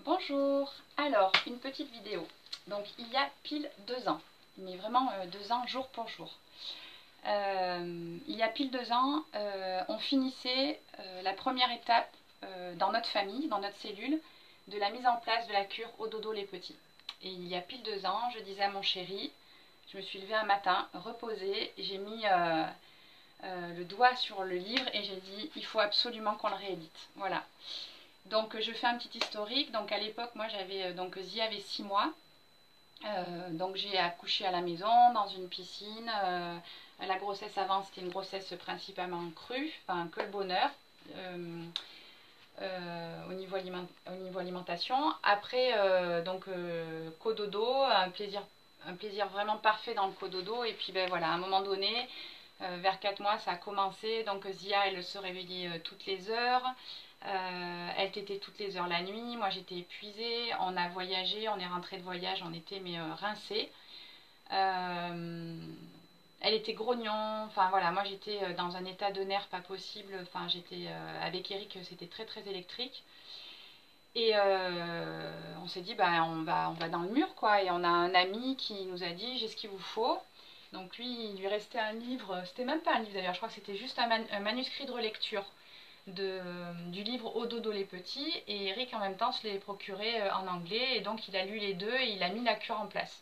Bonjour, alors une petite vidéo. Donc il y a pile 2 ans, mais vraiment 2 ans jour pour jour. Il y a pile 2 ans, on finissait la première étape dans notre famille, dans notre cellule, de la mise en place de la cure au dodo les petits. Et il y a pile 2 ans, je disais à mon chéri, je me suis levée un matin, reposée, j'ai mis le doigt sur le livre et j'ai dit il faut absolument qu'on le réédite. Voilà. Donc je fais un petit historique. Donc à l'époque, moi j'avais Zia avait 6 mois. Donc j'ai accouché à la maison, dans une piscine. La grossesse avant, c'était une grossesse principalement crue, enfin que le bonheur au niveau alimentation. Après, cododo, un plaisir vraiment parfait dans le cododo. Et puis ben voilà, à un moment donné, vers 4 mois, ça a commencé. Donc Zia, elle se réveillait toutes les heures. Elle tétait toutes les heures la nuit. Moi, j'étais épuisée. On a voyagé, on est rentré de voyage, on était rincés. Elle était grognon. Enfin voilà, moi j'étais dans un état de nerfs pas possible. Enfin, j'étais avec Eric, c'était très très électrique. Et on s'est dit, bah, on va dans le mur, quoi. Et on a un ami qui nous a dit, j'ai ce qu'il vous faut. Donc lui, il lui restait un livre, c'était même pas un livre d'ailleurs, je crois que c'était juste un manuscrit de relecture du livre Au dodo les petits. Et Eric, en même temps, se l'est procuré en anglais. Et donc il a lu les deux et il a mis la cure en place.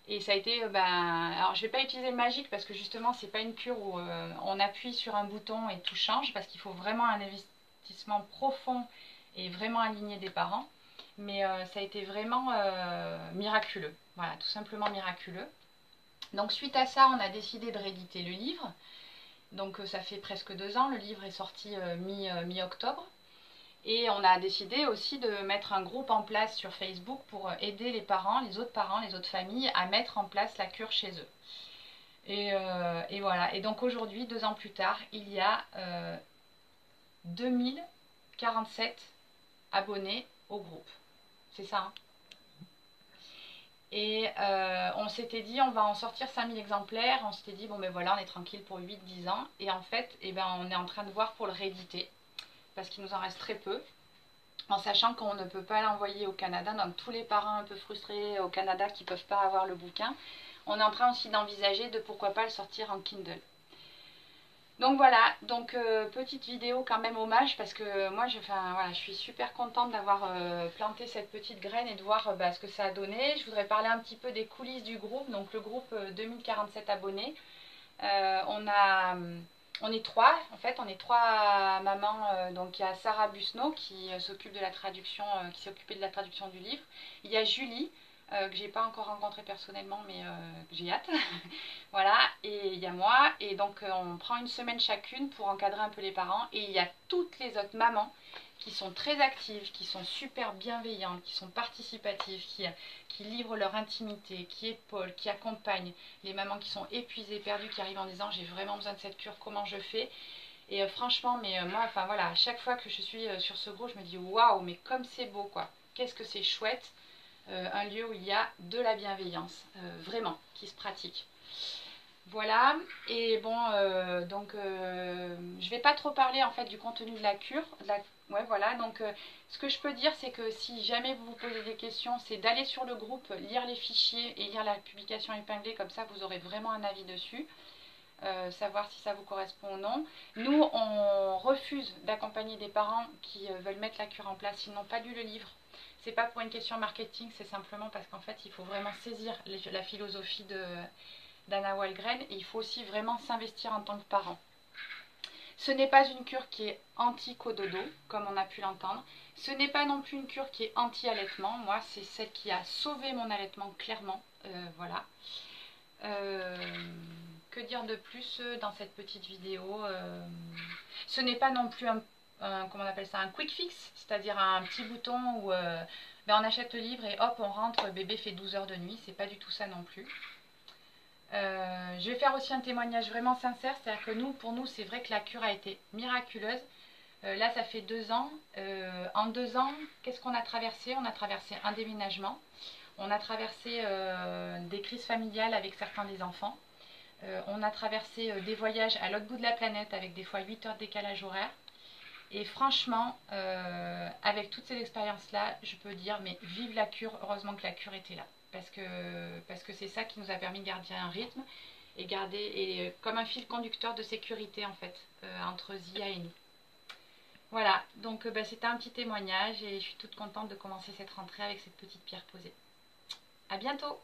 Et ça a été, alors je vais pas utiliser le magique parce que justement, c'est pas une cure où on appuie sur un bouton et tout change, parce qu'il faut vraiment un investissement profond et vraiment aligné des parents. Mais ça a été vraiment miraculeux. Voilà, tout simplement miraculeux. Donc suite à ça, on a décidé de rééditer le livre. Donc ça fait presque 2 ans, le livre est sorti mi-octobre. Et on a décidé aussi de mettre un groupe en place sur Facebook pour aider les parents, les autres familles à mettre en place la cure chez eux. Et voilà. Et donc aujourd'hui, 2 ans plus tard, il y a 2047 abonnés au groupe. C'est ça, hein. Et on s'était dit, on va en sortir 5000 exemplaires. On s'était dit, bon ben voilà, on est tranquille pour 8-10 ans. Et en fait, on est en train de voir pour le rééditer, parce qu'il nous en reste très peu, en sachant qu'on ne peut pas l'envoyer au Canada. Donc tous les parents un peu frustrés au Canada qui ne peuvent pas avoir le bouquin, on est en train aussi d'envisager de pourquoi pas le sortir en Kindle. Donc voilà, petite vidéo quand même hommage, parce que moi je suis super contente d'avoir planté cette petite graine et de voir ce que ça a donné. Je voudrais parler un petit peu des coulisses du groupe. Donc le groupe 2047 abonnés, on est trois, en fait, on est trois mamans. Donc il y a Sarah Busno qui s'occupe de la traduction, qui s'est occupée de la traduction du livre. Il y a Julie, que j'ai pas encore rencontrée personnellement, mais j'ai hâte. Voilà, et il y a moi, et donc on prend une semaine chacune pour encadrer un peu les parents. Et il y a toutes les autres mamans qui sont très actives, qui sont super bienveillantes, qui sont participatives, qui livrent leur intimité, qui épaulent, qui accompagnent les mamans qui sont épuisées, perdues, qui arrivent en disant j'ai vraiment besoin de cette cure, comment je fais. Et franchement, moi, enfin voilà, à chaque fois que je suis sur ce groupe, je me dis waouh, mais comme c'est beau, quoi. Qu'est-ce que c'est chouette, un lieu où il y a de la bienveillance, vraiment, qui se pratique. Voilà, et bon, je vais pas trop parler en fait du contenu de la cure. Ouais, voilà, ce que je peux dire, c'est que si jamais vous vous posez des questions, c'est d'aller sur le groupe, lire les fichiers et lire la publication épinglée, comme ça vous aurez vraiment un avis dessus, savoir si ça vous correspond ou non. Nous, on refuse d'accompagner des parents qui veulent mettre la cure en place, s'ils n'ont pas lu le livre. C'est pas pour une question marketing, c'est simplement parce qu'en fait, il faut vraiment saisir la philosophie d'Anna Wahlgren, et il faut aussi vraiment s'investir en tant que parent. Ce n'est pas une cure qui est anti-cododo, comme on a pu l'entendre. Ce n'est pas non plus une cure qui est anti-allaitement. Moi, c'est celle qui a sauvé mon allaitement, clairement. Voilà. Que dire de plus dans cette petite vidéo? Ce n'est pas non plus comment on appelle ça, un quick fix, c'est-à-dire un petit bouton où on achète le livre et hop, on rentre, bébé fait 12 heures de nuit. C'est pas du tout ça non plus. Je vais faire aussi un témoignage vraiment sincère, c'est-à-dire que pour nous, c'est vrai que la cure a été miraculeuse. Là, ça fait 2 ans. En 2 ans, qu'est-ce qu'on a traversé? On a traversé un déménagement. On a traversé des crises familiales avec certains des enfants. On a traversé des voyages à l'autre bout de la planète avec des fois 8 heures de décalage horaire. Et franchement, avec toutes ces expériences-là, je peux dire, mais vive la cure, heureusement que la cure était là. Parce que c'est ça qui nous a permis de garder un rythme et garder comme un fil conducteur de sécurité en fait, entre Zia et nous. Voilà, donc c'était un petit témoignage et je suis toute contente de commencer cette rentrée avec cette petite pierre posée. À bientôt!